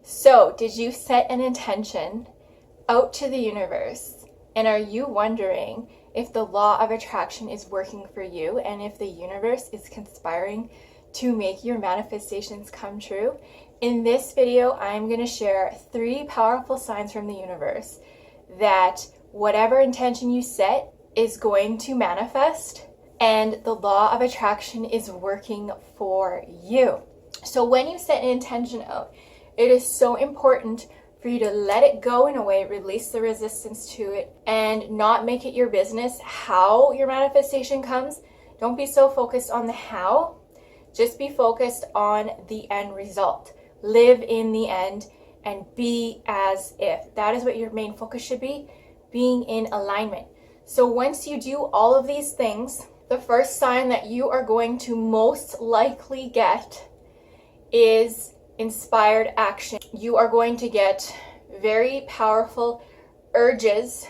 So, did you set an intention out to the universe? And are you wondering if the law of attraction is working for you and if the universe is conspiring to make your manifestations come true? In this video, I'm going to share 3 powerful signs from the universe that whatever intention you set is going to manifest and the law of attraction is working for you. So when you set an intention out, it is so important for you to let it go in a way, release the resistance to it, and not make it your business how your manifestation comes. Don't be so focused on the how, just be focused on the end result. Live in the end and be as if. That is what your main focus should be, being in alignment. So once you do all of these things, the first sign that you are going to most likely get is inspired action. You are going to get very powerful urges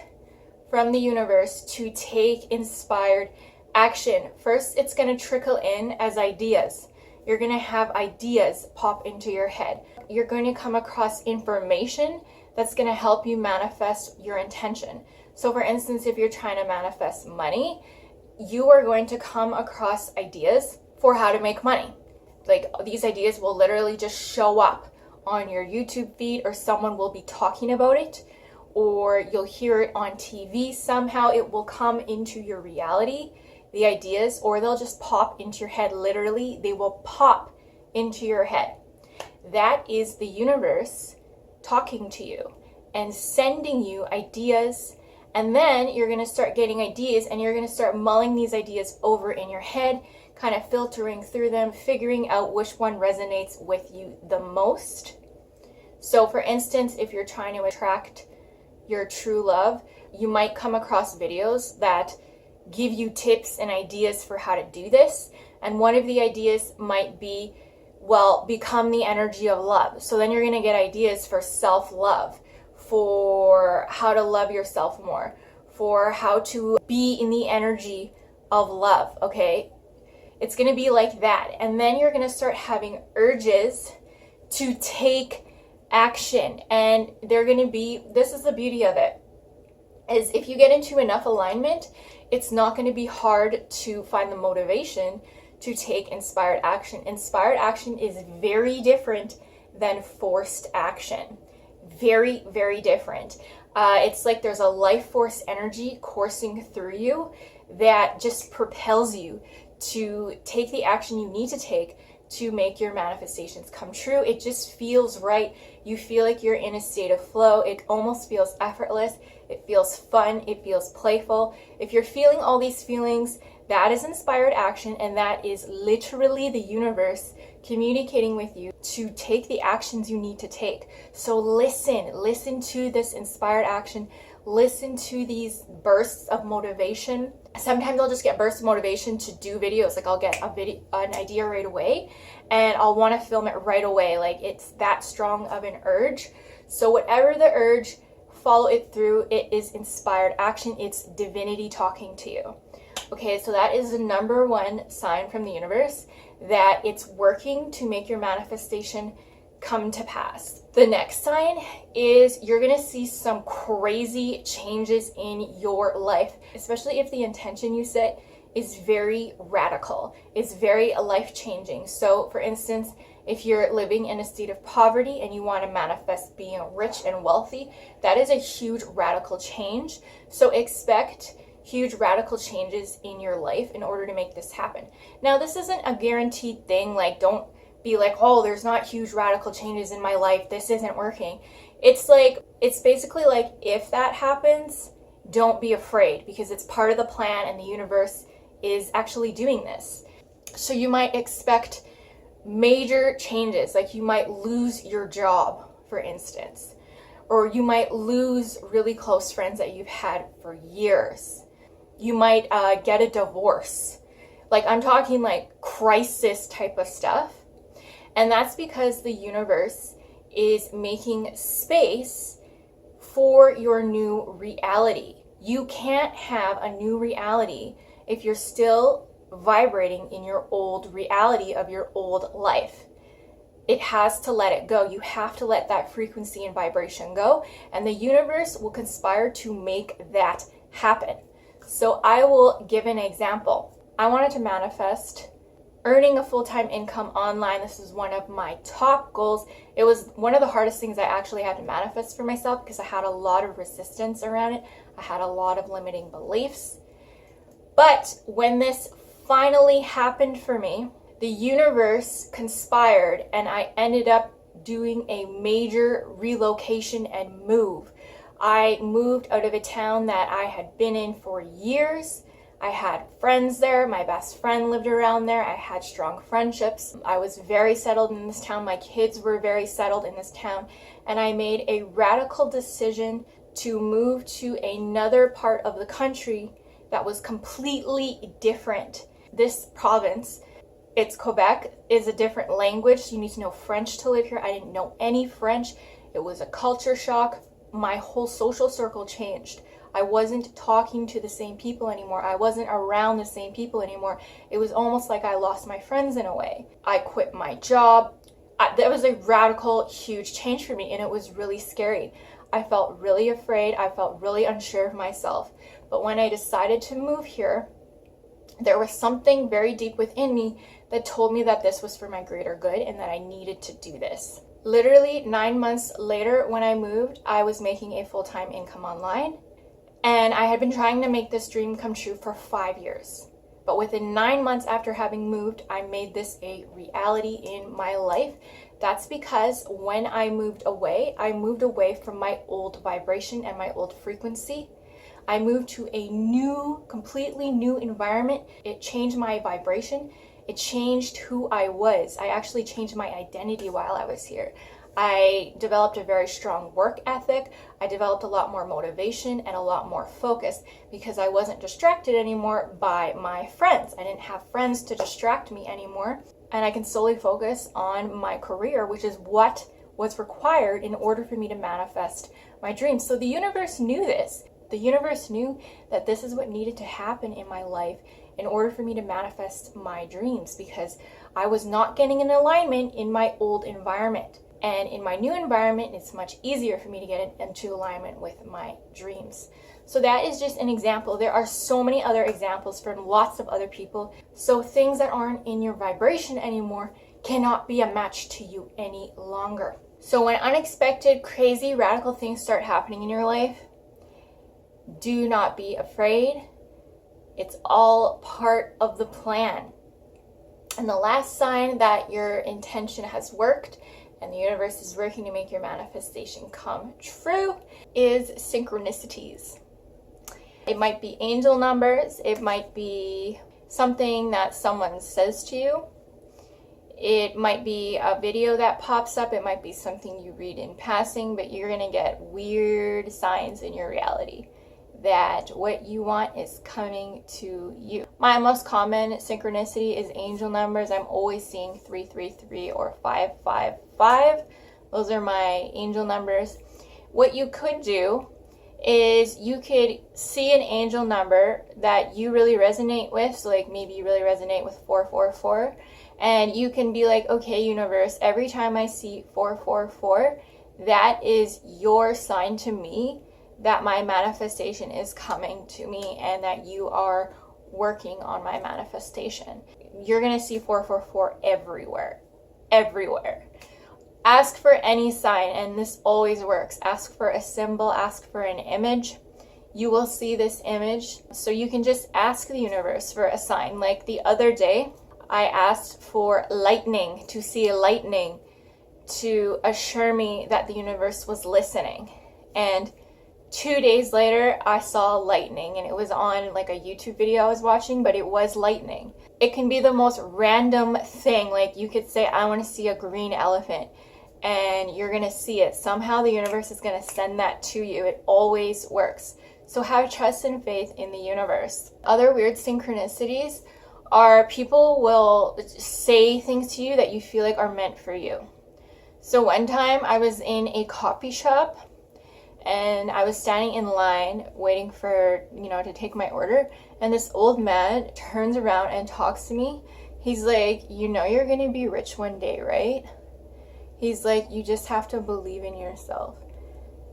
from the universe to take inspired action. First, it's going to trickle in as ideas. You're going to have ideas pop into your head. You're going to come across information that's going to help you manifest your intention. So for instance, if you're trying to manifest money, you are going to come across ideas for how to make money. Like, these ideas will literally just show up on your YouTube feed, or someone will be talking about it, or you'll hear it on TV. Somehow it will come into your reality, the ideas, or they'll just pop into your head. Literally, they will pop into your head. That is the universe talking to you and sending you ideas. And then you're going to start getting ideas and you're going to start mulling these ideas over in your head, kind of filtering through them, figuring out which one resonates with you the most. So for instance, if you're trying to attract your true love, you might come across videos that give you tips and ideas for how to do this. And one of the ideas might be, well, become the energy of love. So then you're going to get ideas for self-love, for how to love yourself more, for how to be in the energy of love, okay? It's going to be like that. And then you're going to start having urges to take action. And they're going to be, this is the beauty of it, is if you get into enough alignment, it's not going to be hard to find the motivation to take inspired action. Inspired action is very different than forced action. Very, very different. It's like there's a life force energy coursing through you that just propels you to take the action you need to take to make your manifestations come true. It just feels right. You feel like you're in a state of flow. It almost feels effortless. It feels fun. It feels playful. If you're feeling all these feelings, that is inspired action, and that is literally the universe communicating with you to take the actions you need to take. So listen to this inspired action. Listen to these bursts of motivation. Sometimes I'll just get bursts of motivation to do videos. Like, I'll get an idea right away and I'll want to film it right away. Like, it's that strong of an urge. So whatever the urge, follow it through. It is inspired action. It's divinity talking to you. Okay, so that is the number 1 sign from the universe that it's working to make your manifestation come to pass. The next sign is you're going to see some crazy changes in your life, especially if the intention you set is very radical, is very life-changing. So for instance, if you're living in a state of poverty and you want to manifest being rich and wealthy, that is a huge radical change. So expect huge radical changes in your life in order to make this happen. Now, this isn't a guaranteed thing. Like, don't be like, oh, there's not huge radical changes in my life, this isn't working. It's basically like, if that happens, don't be afraid, because it's part of the plan and the universe is actually doing this. So you might expect major changes, like you might lose your job, for instance, or you might lose really close friends that you've had for years. You might get a divorce. Like, I'm talking like crisis type of stuff. And that's because the universe is making space for your new reality. You can't have a new reality if you're still vibrating in your old reality of your old life. it has to let it go. You have to let that frequency and vibration go, and the universe will conspire to make that happen. So I will give an example. I wanted to manifest earning a full-time income online. This is one of my top goals. It was one of the hardest things I actually had to manifest for myself because I had a lot of resistance around it. I had a lot of limiting beliefs. But when this finally happened for me, the universe conspired and I ended up doing a major relocation and move. I moved out of a town that I had been in for years. I had friends there. My best friend lived around there. I had strong friendships. I was very settled in this town. My kids were very settled in this town. And I made a radical decision to move to another part of the country that was completely different. This province, it's Quebec, is a different language. So you need to know French to live here. I didn't know any French. It was a culture shock. My whole social circle changed. I wasn't talking to the same people anymore. I wasn't around the same people anymore. It was almost like I lost my friends in a way. I quit my job. That was a radical, huge change for me, and it was really scary. I felt really afraid. I felt really unsure of myself. But when I decided to move here, there was something very deep within me that told me that this was for my greater good and that I needed to do this. Literally 9 months later, when I moved, I was making a full-time income online. And I had been trying to make this dream come true for 5 years. But within 9 months after having moved, I made this a reality in my life. That's because when I moved away from my old vibration and my old frequency. I moved to a new, completely new environment. It changed my vibration. It changed who I was. I actually changed my identity while I was here. I developed a very strong work ethic. I developed a lot more motivation and a lot more focus because I wasn't distracted anymore by my friends. I didn't have friends to distract me anymore. And I can solely focus on my career, which is what was required in order for me to manifest my dreams. So the universe knew this. The universe knew that this is what needed to happen in my life in order for me to manifest my dreams because I was not getting an alignment in my old environment. And in my new environment, it's much easier for me to get into alignment with my dreams. So that is just an example. There are so many other examples from lots of other people. So things that aren't in your vibration anymore cannot be a match to you any longer. So when unexpected, crazy, radical things start happening in your life, do not be afraid. It's all part of the plan. And the last sign that your intention has worked and the universe is working to make your manifestation come true is synchronicities. It might be angel numbers. It might be something that someone says to you. It might be a video that pops up. It might be something you read in passing, but you're going to get weird signs in your reality that what you want is coming to you. My most common synchronicity is angel numbers. I'm always seeing 333 or 555. Those are my angel numbers. What you could do is you could see an angel number that you really resonate with. So like maybe you really resonate with 444. And you can be like, okay, universe, every time I see 444, that is your sign to me that my manifestation is coming to me and that you are working on my manifestation. You're going to see 444 everywhere. Everywhere. Ask for any sign, and this always works. Ask for a symbol, ask for an image. You will see this image. So you can just ask the universe for a sign. Like the other day, I asked for lightning, to see lightning, to assure me that the universe was listening. And 2 days later, I saw lightning, and it was on like a YouTube video I was watching, but it was lightning. It can be the most random thing. Like you could say, I want to see a green elephant, and you're going to see it. Somehow the universe is going to send that to you. It always works. So have trust and faith in the universe. Other weird synchronicities are people will say things to you that you feel like are meant for you. So one time I was in a coffee shop, and I was standing in line waiting for, to take my order. And this old man turns around and talks to me. He's like, you're going to be rich one day, right? He's like, you just have to believe in yourself.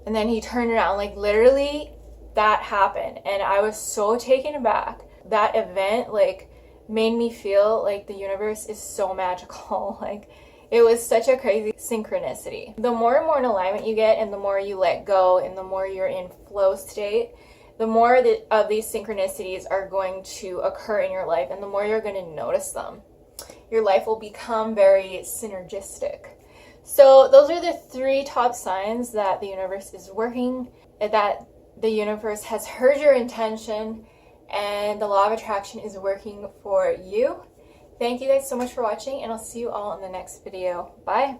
And then he turned around, like literally that happened. And I was so taken aback. That event like made me feel like the universe is so magical. Like it was such a crazy synchronicity. The more and more in alignment you get, and the more you let go, and the more you're in flow state, the more of these synchronicities are going to occur in your life, and the more you're going to notice them. Your life will become very synergistic. So those are the 3 top signs that the universe is working, that the universe has heard your intention, and the law of attraction is working for you. Thank you guys so much for watching, and I'll see you all in the next video. Bye.